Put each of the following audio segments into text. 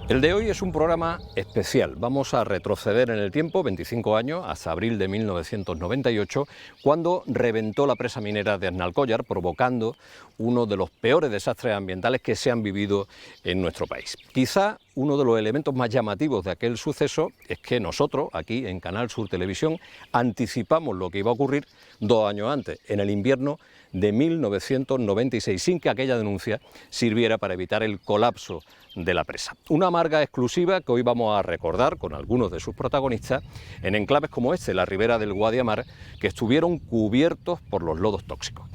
El de hoy es un programa especial. Vamos a retroceder en el tiempo 25 años, hasta abril de 1998, cuando reventó la presa minera de Aznalcóllar, provocando uno de los peores desastres ambientales que se han vivido en nuestro país. Quizá uno de los elementos más llamativos de aquel suceso es que nosotros, aquí en Canal Sur Televisión, anticipamos lo que iba a ocurrir 2 años antes, en el invierno de 1996, sin que aquella denuncia sirviera para evitar el colapso de la presa. Una amarga exclusiva que hoy vamos a recordar con algunos de sus protagonistas en enclaves como este, la ribera del Guadiamar, que estuvieron cubiertos por los lodos tóxicos.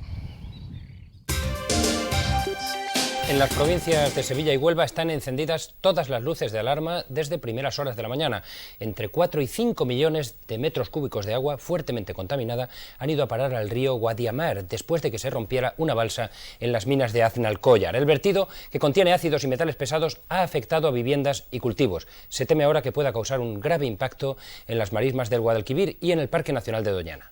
En las provincias de Sevilla y Huelva están encendidas todas las luces de alarma desde primeras horas de la mañana. Entre 4 y 5 millones de metros cúbicos de agua fuertemente contaminada han ido a parar al río Guadiamar después de que se rompiera una balsa en las minas de Aznalcóllar. El vertido, que contiene ácidos y metales pesados, ha afectado a viviendas y cultivos. Se teme ahora que pueda causar un grave impacto en las marismas del Guadalquivir y en el Parque Nacional de Doñana.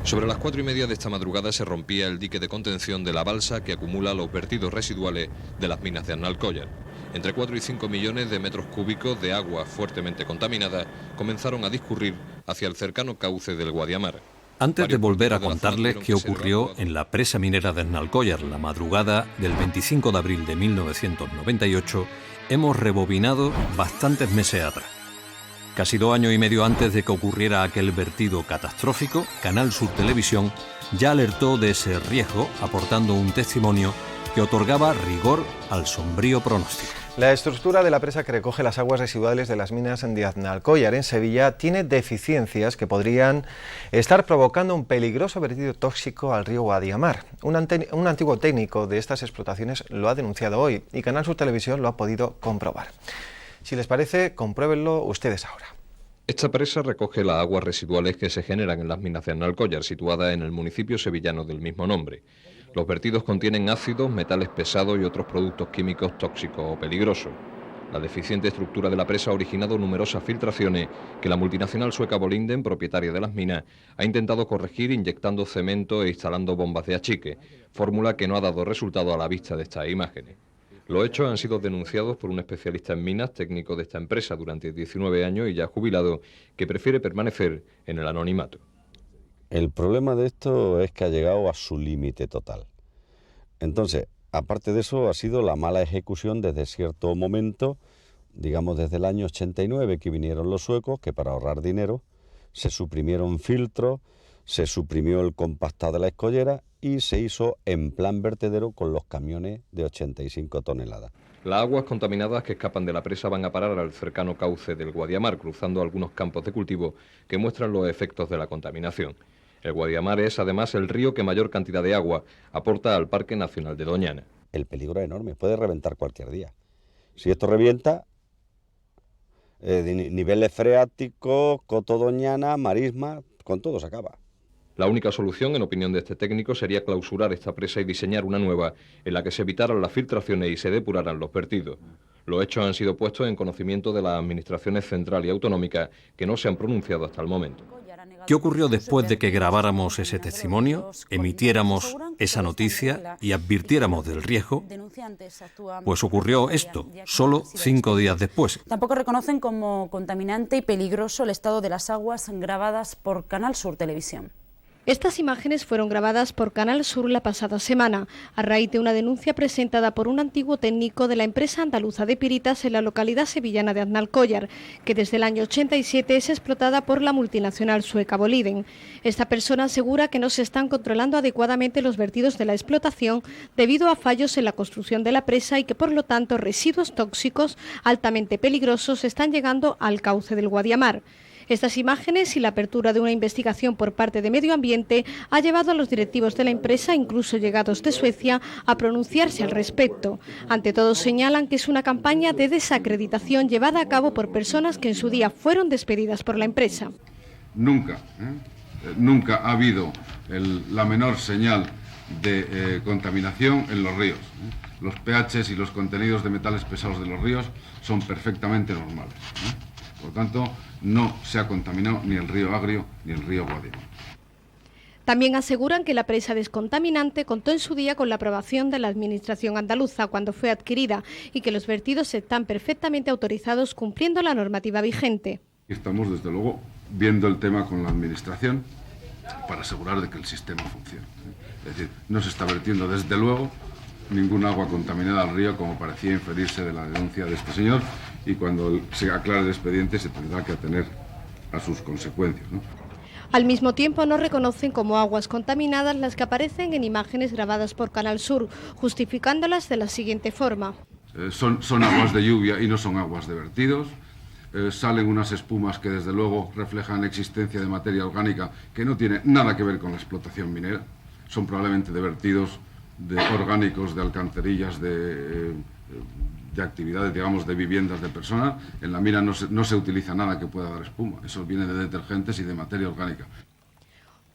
Sobre las 4:30 de esta madrugada se rompía el dique de contención de la balsa que acumula los vertidos residuales de las minas de Aznalcóllar. Entre 4 y 5 millones de metros cúbicos de agua fuertemente contaminada comenzaron a discurrir hacia el cercano cauce del Guadiamar. Antes de volver a contarles qué ocurrió en la presa minera de Aznalcóllar la madrugada del 25 de abril de 1998, hemos rebobinado bastantes meses atrás. Casi 2 años y medio antes de que ocurriera aquel vertido catastrófico, Canal Sur Televisión ya alertó de ese riesgo, aportando un testimonio que otorgaba rigor al sombrío pronóstico. La estructura de la presa que recoge las aguas residuales de las minas de Aznalcóllar en Sevilla tiene deficiencias que podrían estar provocando un peligroso vertido tóxico al río Guadiamar. Un antiguo técnico de estas explotaciones lo ha denunciado hoy y Canal Sur Televisión lo ha podido comprobar. Si les parece, compruébenlo ustedes ahora. Esta presa recoge las aguas residuales que se generan en las minas de Aznalcóllar, situada en el municipio sevillano del mismo nombre. Los vertidos contienen ácidos, metales pesados y otros productos químicos tóxicos o peligrosos. La deficiente estructura de la presa ha originado numerosas filtraciones que la multinacional sueca Boliden, propietaria de las minas, ha intentado corregir inyectando cemento e instalando bombas de achique, fórmula que no ha dado resultado a la vista de estas imágenes. Los hechos han sido denunciados por un especialista en minas, técnico de esta empresa durante 19 años y ya jubilado, que prefiere permanecer en el anonimato. El problema de esto es que ha llegado a su límite total. Entonces, aparte de eso, ha sido la mala ejecución desde cierto momento, digamos desde el año 89 que vinieron los suecos, que para ahorrar dinero se suprimieron filtros, se suprimió el compactado de la escollera y se hizo en plan vertedero con los camiones de 85 toneladas. Las aguas contaminadas que escapan de la presa van a parar al cercano cauce del Guadiamar, cruzando algunos campos de cultivo que muestran los efectos de la contaminación. El Guadiamar es además el río que mayor cantidad de agua aporta al Parque Nacional de Doñana. El peligro es enorme, puede reventar cualquier día. Si esto revienta, niveles freáticos, Coto Doñana, marisma, con todo se acaba. La única solución, en opinión de este técnico, sería clausurar esta presa y diseñar una nueva en la que se evitaran las filtraciones y se depuraran los vertidos. Los hechos han sido puestos en conocimiento de las administraciones central y autonómica, que no se han pronunciado hasta el momento. ¿Qué ocurrió después de que grabáramos ese testimonio, emitiéramos esa noticia y advirtiéramos del riesgo? Pues ocurrió esto, solo 5 días después. Tampoco reconocen como contaminante y peligroso el estado de las aguas grabadas por Canal Sur Televisión. Estas imágenes fueron grabadas por Canal Sur la pasada semana, a raíz de una denuncia presentada por un antiguo técnico de la empresa andaluza de Piritas en la localidad sevillana de Aznalcóllar, que desde el año 87 es explotada por la multinacional sueca Boliden. Esta persona asegura que no se están controlando adecuadamente los vertidos de la explotación debido a fallos en la construcción de la presa y que por lo tanto residuos tóxicos altamente peligrosos están llegando al cauce del Guadiamar. Estas imágenes y la apertura de una investigación por parte de Medio Ambiente ha llevado a los directivos de la empresa, incluso llegados de Suecia, a pronunciarse al respecto. Ante todo señalan que es una campaña de desacreditación llevada a cabo por personas que en su día fueron despedidas por la empresa. Nunca ha habido la menor señal de contaminación en los ríos. Los pHs y los contenidos de metales pesados de los ríos son perfectamente normales. Por lo tanto, no se ha contaminado ni el río Agrio ni el río Guadiamar. También aseguran que la presa descontaminante contó en su día con la aprobación de la Administración andaluza cuando fue adquirida y que los vertidos están perfectamente autorizados cumpliendo la normativa vigente. Estamos, desde luego, viendo el tema con la Administración para asegurar de que el sistema funcione. Es decir, no se está vertiendo, desde luego, ningún agua contaminada al río, como parecía inferirse de la denuncia de este señor, y cuando se aclare el expediente se tendrá que atener a sus consecuencias, ¿no? Al mismo tiempo no reconocen como aguas contaminadas las que aparecen en imágenes grabadas por Canal Sur, justificándolas de la siguiente forma. Son aguas de lluvia y no son aguas de vertidos. Salen unas espumas que desde luego reflejan la existencia de materia orgánica que no tiene nada que ver con la explotación minera. Son probablemente de vertidos de orgánicos, de alcantarillas, de actividades, digamos, de viviendas de personas. En la mina no se utiliza nada que pueda dar espuma. Eso viene de detergentes y de materia orgánica.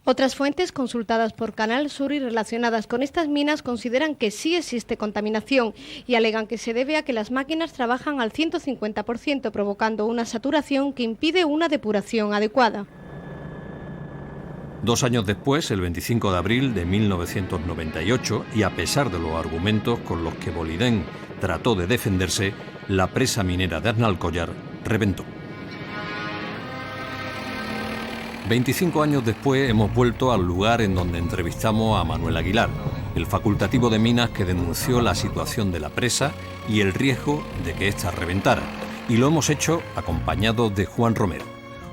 Otras fuentes consultadas por Canal Sur y relacionadas con estas minas consideran que sí existe contaminación y alegan que se debe a que las máquinas trabajan al 150%, provocando una saturación que impide una depuración adecuada. 2 años después, el 25 de abril de 1998, y a pesar de los argumentos con los que Boliden trató de defenderse, la presa minera de Aznalcóllar reventó. 25 años después hemos vuelto al lugar en donde entrevistamos a Manuel Aguilar, el facultativo de minas que denunció la situación de la presa y el riesgo de que ésta reventara, y lo hemos hecho acompañado de Juan Romero,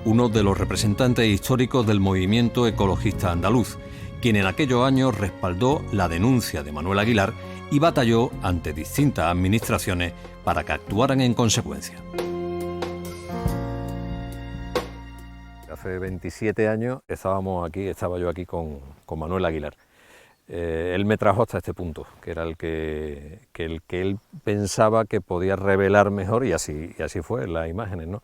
uno de los representantes históricos del movimiento ecologista andaluz, quien en aquellos años respaldó la denuncia de Manuel Aguilar y batalló ante distintas administraciones para que actuaran en consecuencia. Hace 27 años estaba yo aquí con Manuel Aguilar. Él me trajo hasta este punto, que era el que él pensaba que podía revelar mejor, y así fue en las imágenes, ¿no?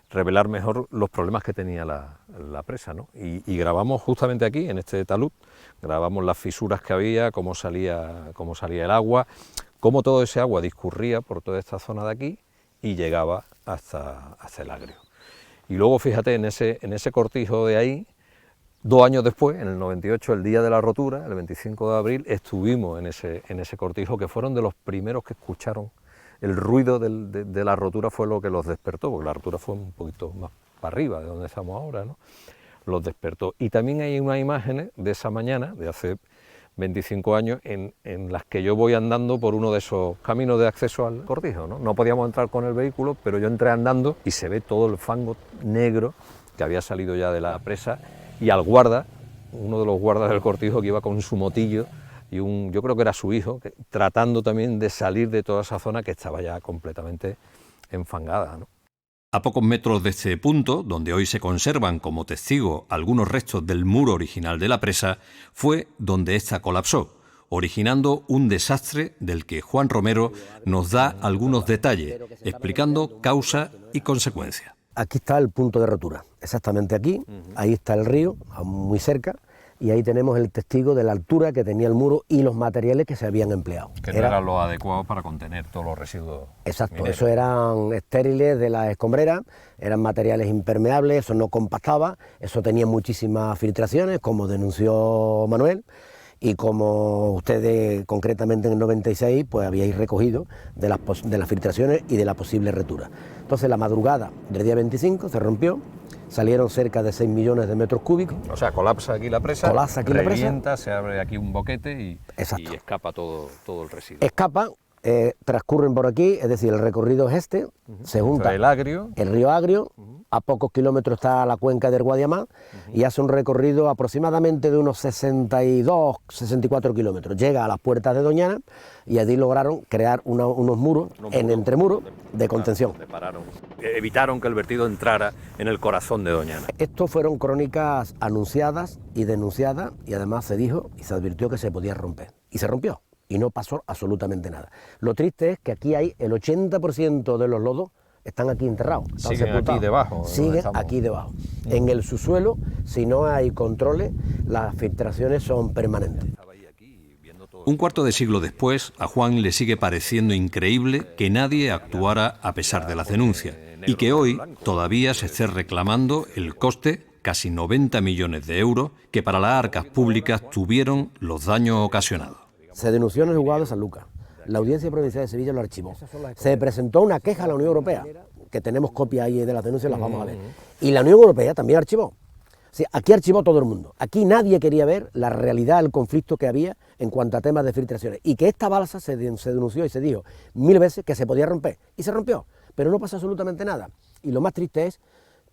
Revelar mejor los problemas que tenía la presa, ¿no? Y grabamos justamente aquí, en este talud, grabamos las fisuras que había, cómo salía el agua, cómo todo ese agua discurría por toda esta zona de aquí y llegaba hasta el Agrio. Y luego, fíjate, en ese cortijo de ahí, 2 años después, en el 98, el día de la rotura, el 25 de abril, estuvimos en ese cortijo, que fueron de los primeros que escucharon. El ruido de la rotura fue lo que los despertó, porque la rotura fue un poquito más para arriba de donde estamos ahora, ¿no? Los despertó. Y también hay unas imágenes de esa mañana, de hace 25 años, en las que yo voy andando por uno de esos caminos de acceso al cortijo, ¿no? No podíamos entrar con el vehículo, pero yo entré andando y se ve todo el fango negro que había salido ya de la presa, y al guarda, uno de los guardas del cortijo, que iba con su motillo, y yo creo que era su hijo, tratando también de salir de toda esa zona que estaba ya completamente enfangada, ¿no? A pocos metros de este punto, donde hoy se conservan como testigo algunos restos del muro original de la presa, fue donde ésta colapsó, originando un desastre del que Juan Romero nos da algunos detalles, explicando causa y consecuencia. Aquí está el punto de rotura, exactamente aquí, ahí está el río, muy cerca, y ahí tenemos el testigo de la altura que tenía el muro y los materiales que se habían empleado. Que no eran los adecuados para contener todos los residuos. Exacto, mineros. Eso eran estériles de las escombreras, eran materiales impermeables, eso no compactaba, eso tenía muchísimas filtraciones, como denunció Manuel, y como ustedes concretamente en el 96 pues habíais recogido de las filtraciones y de la posible rotura. Entonces la madrugada del día 25 se rompió, salieron cerca de 6 millones de metros cúbicos. O sea, colapsa aquí la presa, revienta, se abre aquí un boquete y escapa todo el residuo. Escapa, transcurren por aquí, es decir, el recorrido es este, se junta el Agrio, el río Agrio, a pocos kilómetros está la cuenca del Guadiamar, y hace un recorrido aproximadamente de unos 62, 64 kilómetros. Llega a las puertas de Doñana y allí lograron crear unos muros, entremuros de contención. Evitaron que el vertido entrara en el corazón de Doñana. Estos fueron crónicas anunciadas y denunciadas, y además se dijo y se advirtió que se podía romper. Y se rompió, y no pasó absolutamente nada. Lo triste es que aquí hay el 80% de los lodos están aquí enterrados. Siguen aquí debajo. Siguen aquí debajo. En el subsuelo, si no hay controles, las filtraciones son permanentes. Un cuarto de siglo después, a Juan le sigue pareciendo increíble que nadie actuara a pesar de las denuncias, y que hoy todavía se esté reclamando el coste casi 90 millones de euros que para las arcas públicas tuvieron los daños ocasionados. Se denunció en el juzgado de San Lucas. La Audiencia Provincial de Sevilla lo archivó. Se presentó una queja a la Unión Europea, que tenemos copias ahí de las denuncias, las vamos a ver. Y la Unión Europea también archivó. Sí, aquí archivó todo el mundo. Aquí nadie quería ver la realidad del conflicto que había en cuanto a temas de filtraciones. Y que esta balsa se denunció y se dijo 1000 veces que se podía romper. Y se rompió, pero no pasó absolutamente nada. Y lo más triste es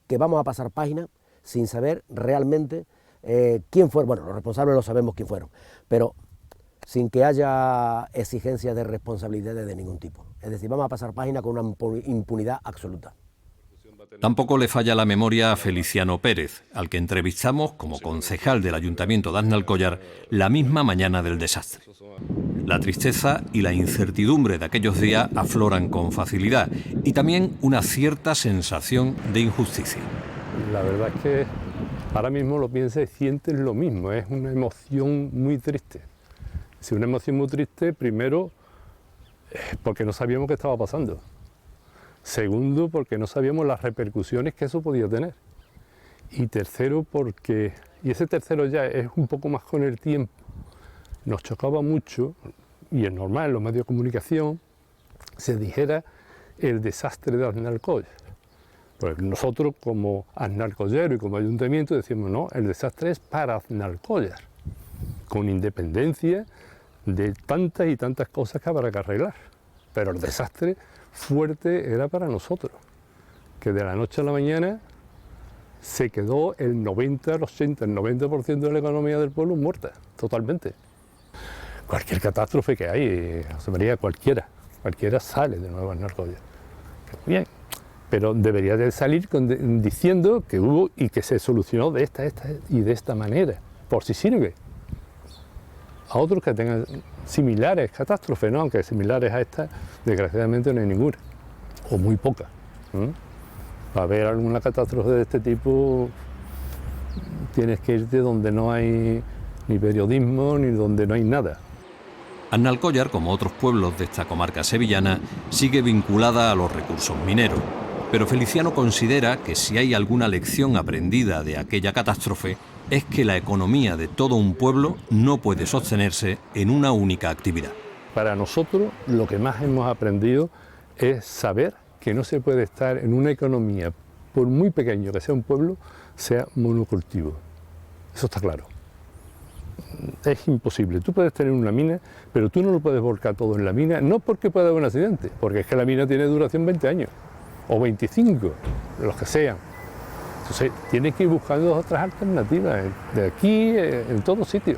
que vamos a pasar páginas sin saber realmente quién fue. Bueno, los responsables lo sabemos quién fueron, pero sin que haya exigencias de responsabilidades de ningún tipo. Es decir, vamos a pasar página con una impunidad absoluta. Tampoco le falla la memoria a Feliciano Pérez, al que entrevistamos como concejal del Ayuntamiento de Aznalcóllar la misma mañana del desastre. La tristeza y la incertidumbre de aquellos días afloran con facilidad y también una cierta sensación de injusticia. La verdad es que ahora mismo lo piensas y sientes lo mismo, es una emoción muy triste. Es una emoción muy triste, primero, porque no sabíamos qué estaba pasando. Segundo, porque no sabíamos las repercusiones que eso podía tener. Y tercero, porque, y ese tercero ya es un poco más con el tiempo, nos chocaba mucho, y es normal en los medios de comunicación, se dijera el desastre de Aznalcóllar. Pues nosotros como aznalcollero y como ayuntamiento decimos, no, el desastre es para Aznalcóllar, con independencia de tantas y tantas cosas que habrá que arreglar. Pero el desastre fuerte era para nosotros, que de la noche a la mañana se quedó el 90, el 80, el 90% de la economía del pueblo muerta, totalmente. Cualquier catástrofe que hay, José María, cualquiera sale de nuevo Aznalcóllar. Bien, pero debería de salir diciendo que hubo y que se solucionó de esta y de esta manera, por si sirve. A otros que tengan similares catástrofes, ¿no? Aunque similares a esta, desgraciadamente no hay ninguna, o muy poca. Para ver alguna catástrofe de este tipo tienes que irte donde no hay ni periodismo ni donde no hay nada. Aznalcóllar, como otros pueblos de esta comarca sevillana, sigue vinculada a los recursos mineros, pero Feliciano considera que si hay alguna lección aprendida de aquella catástrofe es que la economía de todo un pueblo no puede sostenerse en una única actividad. Para nosotros lo que más hemos aprendido es saber que no se puede estar en una economía, por muy pequeño que sea un pueblo, sea monocultivo. Eso está claro. Es imposible. Tú puedes tener una mina, pero tú no lo puedes volcar todo en la mina, no porque pueda haber un accidente, porque es que la mina tiene duración 20 años, o 25, los que sean. Entonces, tienes que ir buscando otras alternativas, de aquí, en todos sitios.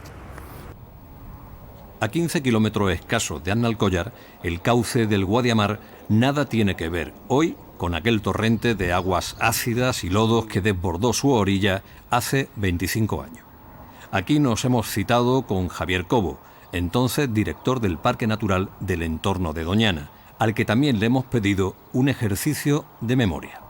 A 15 kilómetros escasos de Aznalcóllar, el cauce del Guadiamar nada tiene que ver hoy con aquel torrente de aguas ácidas y lodos que desbordó su orilla hace 25 años. Aquí nos hemos citado con Javier Cobo, entonces director del Parque Natural del entorno de Doñana, al que también le hemos pedido un ejercicio de memoria.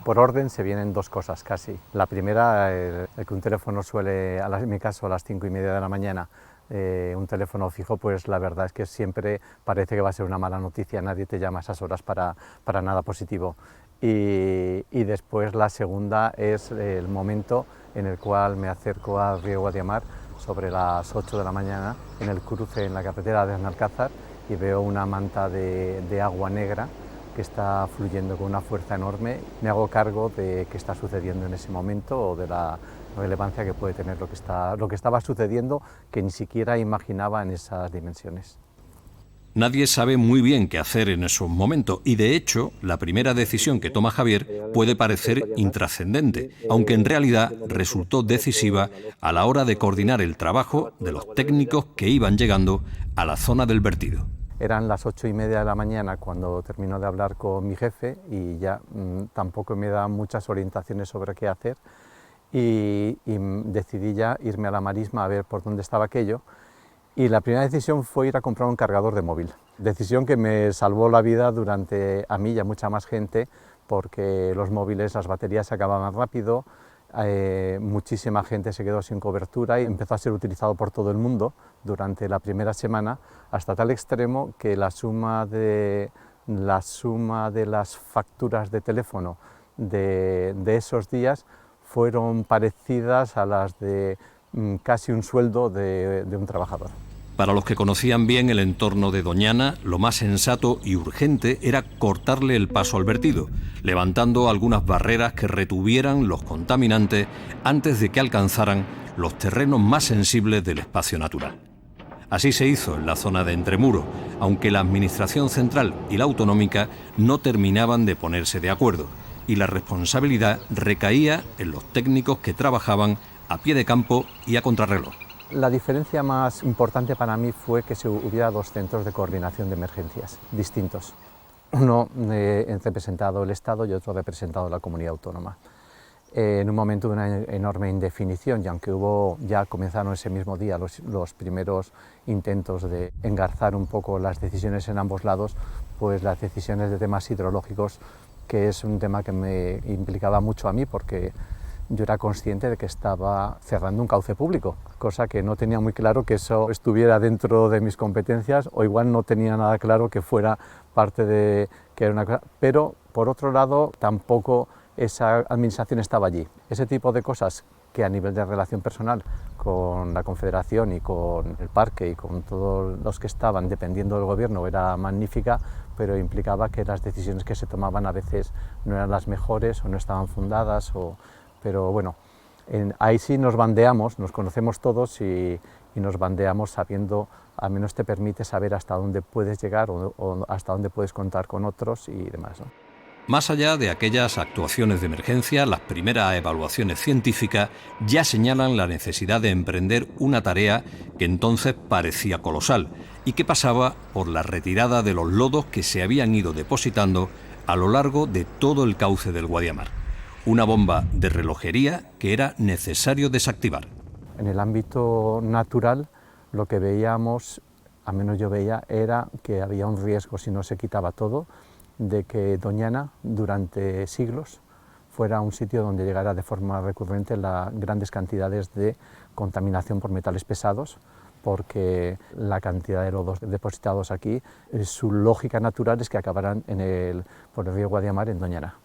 Por orden se vienen dos cosas casi. La primera, el que un teléfono suele, en mi caso a las 5:30 de la mañana, un teléfono fijo, pues la verdad es que siempre parece que va a ser una mala noticia, nadie te llama a esas horas para nada positivo. Y después la segunda es el momento en el cual me acerco al río Guadiamar sobre las 8 de la mañana en el cruce en la carretera de Aznalcázar y veo una manta de agua negra que está fluyendo con una fuerza enorme. Me hago cargo de qué está sucediendo en ese momento o de la relevancia que puede tener lo que estaba sucediendo, que ni siquiera imaginaba en esas dimensiones. Nadie sabe muy bien qué hacer en esos momentos y, de hecho, la primera decisión que toma Javier puede parecer intrascendente, aunque en realidad resultó decisiva a la hora de coordinar el trabajo de los técnicos que iban llegando a la zona del vertido. Eran las 8:30 de la mañana cuando terminó de hablar con mi jefe y ya tampoco me daban muchas orientaciones sobre qué hacer y decidí ya irme a la marisma a ver por dónde estaba aquello. Y la primera decisión fue ir a comprar un cargador de móvil, decisión que me salvó la vida a mí y a mucha más gente, porque los móviles, las baterías se acababan rápido, muchísima gente se quedó sin cobertura y empezó a ser utilizado por todo el mundo durante la primera semana, hasta tal extremo que la suma de las facturas de teléfono de esos días fueron parecidas a las de casi un sueldo de un trabajador. Para los que conocían bien el entorno de Doñana, lo más sensato y urgente era cortarle el paso al vertido, levantando algunas barreras que retuvieran los contaminantes antes de que alcanzaran los terrenos más sensibles del espacio natural. Así se hizo en la zona de Entremuros, aunque la Administración Central y la Autonómica no terminaban de ponerse de acuerdo, y la responsabilidad recaía en los técnicos que trabajaban a pie de campo y a contrarreloj. La diferencia más importante para mí fue que hubiera dos centros de coordinación de emergencias distintos. Uno representado el Estado y otro representado la comunidad autónoma. En un momento de una enorme indefinición, y aunque ya comenzaron ese mismo día los primeros intentos de engarzar un poco las decisiones en ambos lados, pues las decisiones de temas hidrológicos, que es un tema que me implicaba mucho a mí porque yo era consciente de que estaba cerrando un cauce público, cosa que no tenía muy claro que eso estuviera dentro de mis competencias, o igual no tenía nada claro que fuera parte de que era una cosa, pero por otro lado tampoco esa administración estaba allí. Ese tipo de cosas que a nivel de relación personal con la Confederación y con el parque y con todos los que estaban dependiendo del gobierno era magnífica, pero implicaba que las decisiones que se tomaban a veces no eran las mejores o no estaban fundadas. Pero bueno, ahí sí nos bandeamos, nos conocemos todos y nos bandeamos sabiendo, al menos te permite saber hasta dónde puedes llegar o hasta dónde puedes contar con otros y demás, ¿no? Más allá de aquellas actuaciones de emergencia, las primeras evaluaciones científicas ya señalan la necesidad de emprender una tarea que entonces parecía colosal y que pasaba por la retirada de los lodos que se habían ido depositando a lo largo de todo el cauce del Guadiamar. Una bomba de relojería que era necesario desactivar. En el ámbito natural lo que veíamos, al menos yo veía, era que había un riesgo, si no se quitaba todo, de que Doñana durante siglos fuera un sitio donde llegara de forma recurrente las grandes cantidades de contaminación por metales pesados, porque la cantidad de lodos depositados aquí, su lógica natural es que acabaran por el río Guadiamar en Doñana.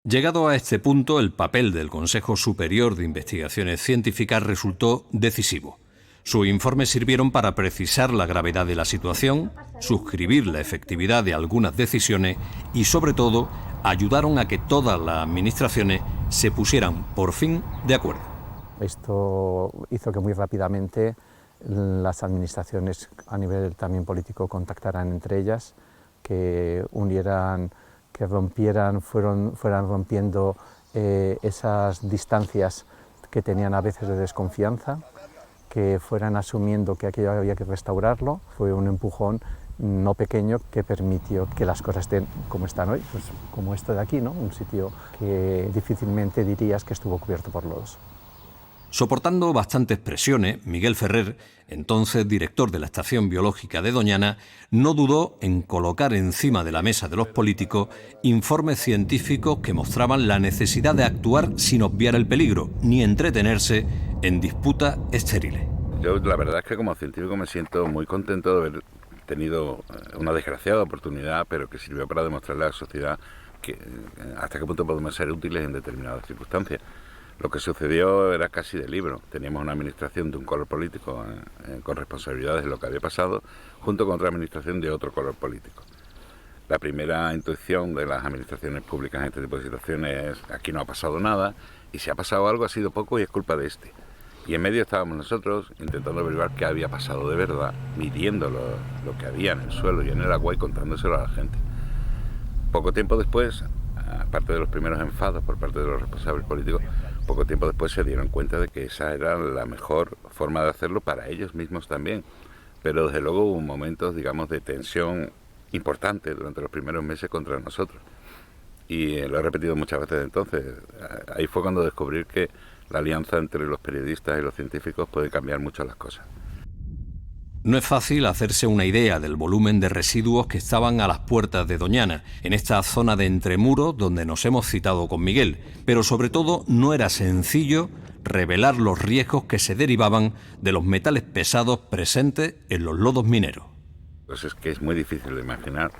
Llegado a este punto, el papel del Consejo Superior de Investigaciones Científicas resultó decisivo. Sus informes sirvieron para precisar la gravedad de la situación, suscribir la efectividad de algunas decisiones y, sobre todo, ayudaron a que todas las administraciones se pusieran, por fin, de acuerdo. Esto hizo que muy rápidamente las administraciones a nivel también político contactaran entre ellas, que unieran, que fueran rompiendo esas distancias que tenían a veces de desconfianza, que fueran asumiendo que aquello había que restaurarlo. Fue un empujón no pequeño que permitió que las cosas estén como están hoy, pues como esto de aquí, ¿no? Un sitio que difícilmente dirías que estuvo cubierto por lodos. Soportando bastantes presiones, Miguel Ferrer, entonces director de la Estación Biológica de Doñana, no dudó en colocar encima de la mesa de los políticos informes científicos que mostraban la necesidad de actuar sin obviar el peligro, ni entretenerse en disputas estériles. Yo la verdad es que como científico me siento muy contento de haber tenido una desgraciada oportunidad, pero que sirvió para demostrarle a la sociedad que hasta qué punto podemos ser útiles en determinadas circunstancias. Lo que sucedió era casi de libro. Teníamos una administración de un color político con responsabilidades de lo que había pasado, junto con otra administración de otro color político. La primera intuición de las administraciones públicas en este tipo de situaciones es: aquí no ha pasado nada, y si ha pasado algo ha sido poco y es culpa de este. Y en medio estábamos nosotros intentando averiguar qué había pasado de verdad, midiendo lo que había en el suelo y en el agua y contándoselo a la gente. Poco tiempo después, aparte de los primeros enfados por parte de los responsables políticos, poco tiempo después se dieron cuenta de que esa era la mejor forma de hacerlo para ellos mismos también. Pero desde luego hubo momentos, digamos, de tensión importante durante los primeros meses contra nosotros. Y lo he repetido muchas veces entonces. Ahí fue cuando descubrí que la alianza entre los periodistas y los científicos puede cambiar mucho las cosas. No es fácil hacerse una idea del volumen de residuos que estaban a las puertas de Doñana, en esta zona de Entremuros donde nos hemos citado con Miguel, pero sobre todo no era sencillo revelar los riesgos que se derivaban de los metales pesados presentes en los lodos mineros. Pues es que es muy difícil de imaginar,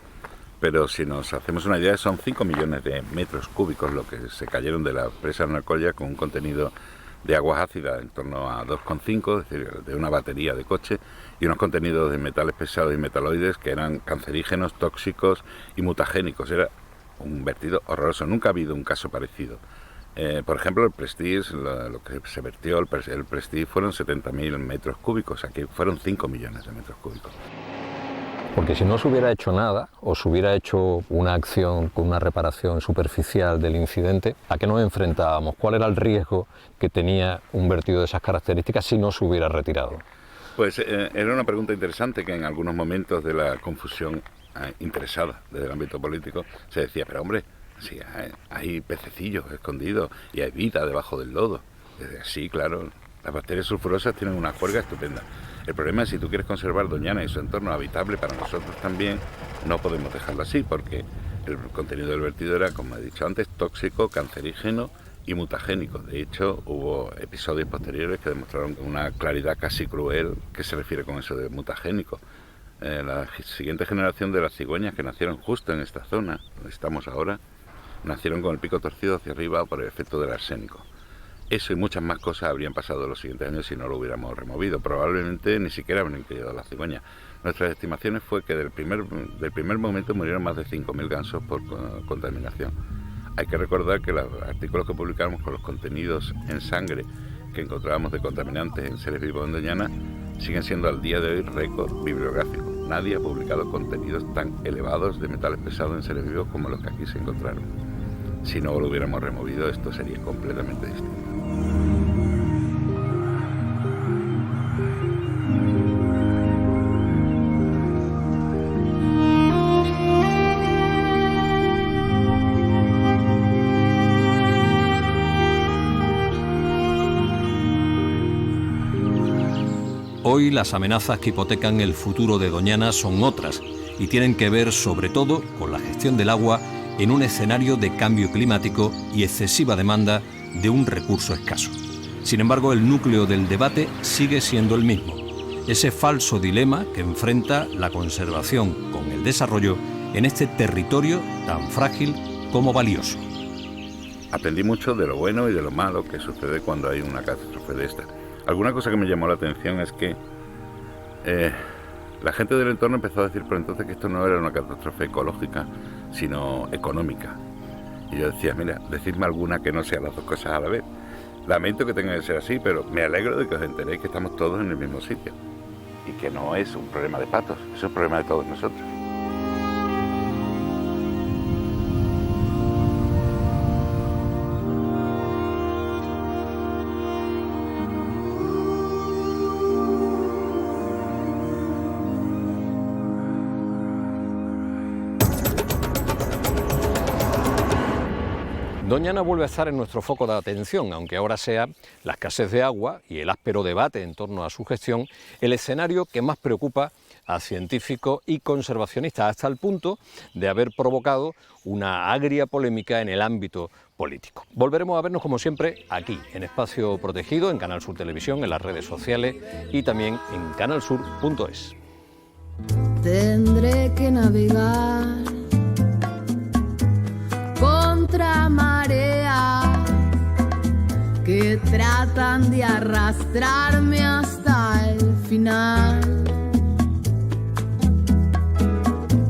pero si nos hacemos una idea, son 5 millones de metros cúbicos lo que se cayeron de la presa de Arnalcollar, con un contenido de aguas ácidas en torno a 2,5, es decir, de una batería de coche, y unos contenidos de metales pesados y metaloides que eran cancerígenos, tóxicos y mutagénicos. Era un vertido horroroso, nunca ha habido un caso parecido. Por ejemplo, el Prestige, lo que se vertió, el Prestige fueron 70.000 metros cúbicos, aquí fueron 5 millones de metros cúbicos. Porque si no se hubiera hecho nada, o se hubiera hecho una acción con una reparación superficial del incidente, ¿a qué nos enfrentábamos? ¿Cuál era el riesgo que tenía un vertido de esas características si no se hubiera retirado? Pues era una pregunta interesante que en algunos momentos de la confusión interesada desde el ámbito político se decía, pero hombre, sí, hay pececillos escondidos y hay vida debajo del lodo. Sí, claro, las bacterias sulfurosas tienen una juerga estupenda. El problema es si tú quieres conservar Doñana y su entorno habitable para nosotros también, no podemos dejarlo así, porque el contenido del vertido era, como he dicho antes, tóxico, cancerígeno y mutagénico. De hecho, hubo episodios posteriores que demostraron una claridad casi cruel que se refiere con eso de mutagénico. La siguiente generación de las cigüeñas que nacieron justo en esta zona, donde estamos ahora, nacieron con el pico torcido hacia arriba por el efecto del arsénico. Eso y muchas más cosas habrían pasado en los siguientes años si no lo hubiéramos removido. Probablemente ni siquiera habrían quedado las cigüeñas. Nuestras estimaciones fue que del primer momento murieron más de 5.000 gansos por contaminación. Hay que recordar que los artículos que publicamos con los contenidos en sangre que encontrábamos de contaminantes en seres vivos en Doñana siguen siendo al día de hoy récord bibliográfico. Nadie ha publicado contenidos tan elevados de metales pesados en seres vivos como los que aquí se encontraron. Si no lo hubiéramos removido, esto sería completamente distinto. Hoy las amenazas que hipotecan el futuro de Doñana son otras y tienen que ver sobre todo con la gestión del agua en un escenario de cambio climático y excesiva demanda de un recurso escaso. Sin embargo, el núcleo del debate sigue siendo el mismo, ese falso dilema que enfrenta la conservación con el desarrollo en este territorio tan frágil como valioso. Aprendí mucho de lo bueno y de lo malo que sucede cuando hay una catástrofe de esta. Alguna cosa que me llamó la atención es que la gente del entorno empezó a decir por entonces que esto no era una catástrofe ecológica, sino económica. Y yo decía, mira, decidme alguna que no sea las dos cosas a la vez. Lamento que tenga que ser así, pero me alegro de que os enteréis que estamos todos en el mismo sitio. Y que no es un problema de Patos, es un problema de todos nosotros. Doñana vuelve a estar en nuestro foco de atención, aunque ahora sea la escasez de agua y el áspero debate en torno a su gestión el escenario que más preocupa a científicos y conservacionistas, hasta el punto de haber provocado una agria polémica en el ámbito político. Volveremos a vernos como siempre aquí, en Espacio Protegido, en Canal Sur Televisión, en las redes sociales y también en canalsur.es. Tendré que navegar contra marea que tratan de arrastrarme hasta el final.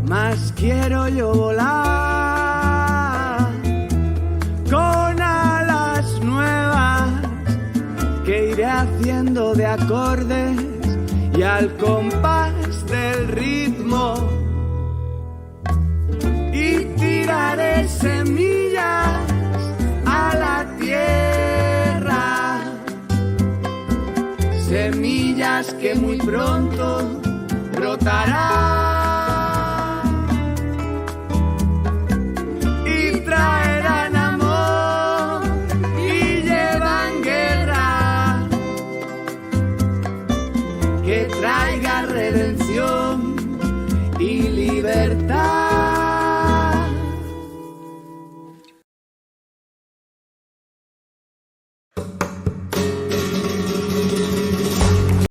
Más quiero yo volar con alas nuevas que iré haciendo de acordes y al compás del ritmo, y tiraré semillas a la tierra, semillas que muy pronto brotarán y traerán amor y llevan guerra que traiga redención y libertad.